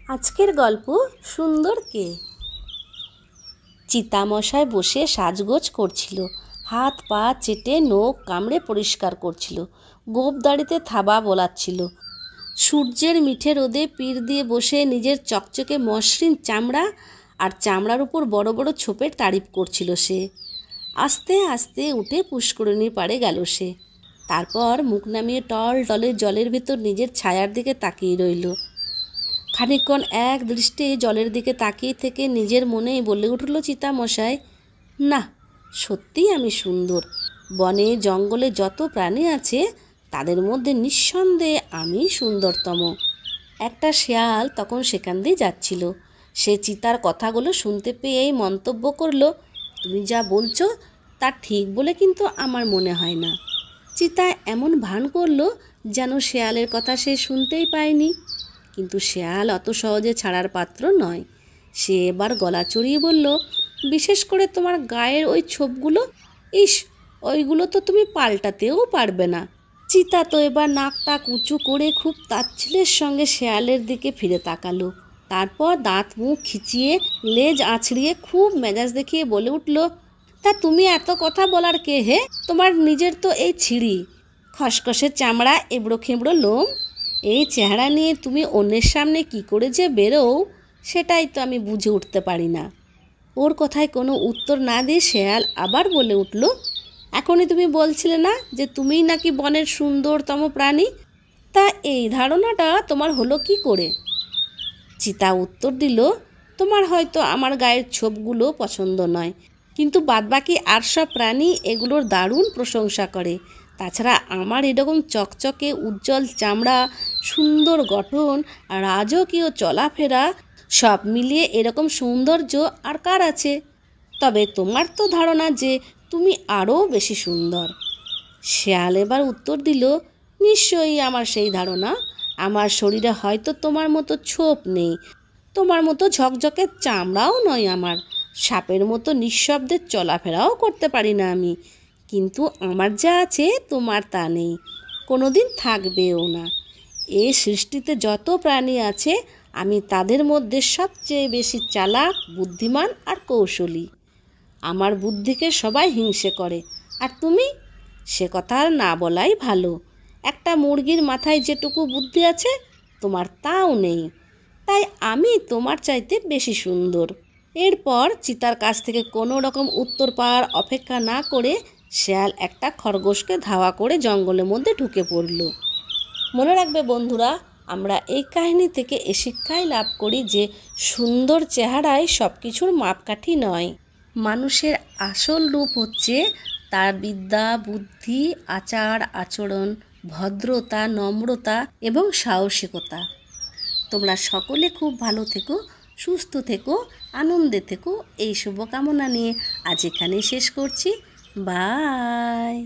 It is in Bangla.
আজকের গল্প সুন্দর কে। চিতামশাই বসে সাজগোজ করছিল, হাত পা চেটে নখ কামড়ে পরিষ্কার করছিল, গোঁফদাড়িতে থাবা বোলাচ্ছিল। সূর্যের মিঠে রোদে পিঠ দিয়ে বসে নিজের চকচকে মসৃণ চামড়া আর চামড়ার উপর বড় বড় ছোপের তারিফ করছিল সে। আস্তে আস্তে উঠে পুষ্করিণীর পাড়ে গেল সে। তারপর মুখ নামিয়ে টল টলে জলের ভেতর নিজের ছায়ার দিকে তাকিয়ে রইল। খানিকক্ষণ এক দৃষ্টে জলের দিকে তাকিয়ে থেকে নিজের মনেই বলে উঠল চিতামশাই, না, সত্যিই আমি সুন্দর। বনে জঙ্গলে যত প্রাণী আছে তাদের মধ্যে নিঃসন্দেহে আমি সুন্দরতম। একটা শেয়াল তখন সেখান দিয়ে যাচ্ছিল। সে চিতার কথাগুলো শুনতে পেয়েই মন্তব্য করলো, তুমি যা বলছো তা ঠিক বলে কিন্তু আমার মনে হয় না। চিতা এমন ভান করলো যেন শেয়ালের কথা সে শুনতেই পায়নি। কিন্তু শেয়াল অত সহজে ছাড়ার পাত্র নয়। সে এবার গলা চড়িয়ে বলল, বিশেষ করে তোমার গায়ের ওই ছোপগুলো, ইস, ওইগুলো তো তুমি পাল্টাতেও পারবে না। চিতা তো এবার নাক টাক উঁচু করে খুব তাচ্ছিল্যের সঙ্গে শেয়ালের দিকে ফিরে তাকালো। তারপর দাঁত মুখ খিচিয়ে লেজ আছড়িয়ে খুব মেজাজ দেখিয়ে বলে উঠল, তা তুমি এত কথা বলার কে হে? তোমার নিজের তো এই ছিঁড়ি, খসখসে চামড়া, এবড়ো খেবড়ো লোম, এই চেহারা নিয়ে তুমি অন্যের সামনে কি করে যে বেরোও সেটাই তো আমি বুঝে উঠতে পারি না। ওর কথায় কোনো উত্তর না দিয়ে শেয়াল আবার বলে উঠল, এখনই তুমি বলছিলে না যে তুমিই নাকি বনের সুন্দরতম প্রাণী? তা এই ধারণাটা তোমার হলো কি করে? চিতা উত্তর দিল, তোমার হয়তো আমার গায়ের ছোপগুলো পছন্দ নয়, কিন্তু বাদবাকি আর সব প্রাণী এগুলোর দারুণ প্রশংসা করে। তাছাড়া আমার এরকম চকচকে উজ্জ্বল চামড়া, সুন্দর গঠন, রাজকীয় চলাফেরা, সব মিলিয়ে এরকম সৌন্দর্য আর কার আছে? তবে তোমার তো ধারণা যে তুমি আরও বেশি সুন্দর। শেয়াল এবার উত্তর দিল, নিশ্চয়ই আমার সেই ধারণা। আমার শরীরে হয়তো তোমার মতো ছোপ নেই, তোমার মতো ঝকঝকে চামড়াও নয় আমার, সাপের মতো নিঃশব্দে চলাফেরাও করতে পারি না আমি, কিন্তু আমার যা আছে তোমার তা নেই, কোনো দিন থাকবেও না। এই সৃষ্টিতে যত প্রাণী আছে আমি তাদের মধ্যে সবচেয়ে বেশি চালাক, বুদ্ধিমান আর কৌশলী। আমার বুদ্ধিকে সবাই হিংসে করে, আর তুমি? সে কথা আর না বলাই ভালো। একটা মুরগির মাথায় যেটুকু বুদ্ধি আছে তোমার তাও নেই, তাই আমি তোমার চাইতে বেশি সুন্দর। এরপর চিতার কাছ থেকে কোনো রকম উত্তর পাওয়ার অপেক্ষা না করে শেয়াল একটা খরগোশকে ধাওয়া করে জঙ্গলের মধ্যে ঢুকে পড়ল। মনে রাখবে বন্ধুরা, আমরা এই কাহিনী থেকে এ শিক্ষাই লাভ করি যে সুন্দর চেহারাই সব কিছুর মাপকাঠি নয়। মানুষের আসল রূপ হচ্ছে তার বিদ্যা, বুদ্ধি, আচার আচরণ, ভদ্রতা, নম্রতা এবং সাহসিকতা। তোমরা সকলে খুব ভালো থেকো, সুস্থ থেকো, আনন্দে থেকো, এই শুভকামনা নিয়ে আজ এখানেই শেষ করছি। বাই।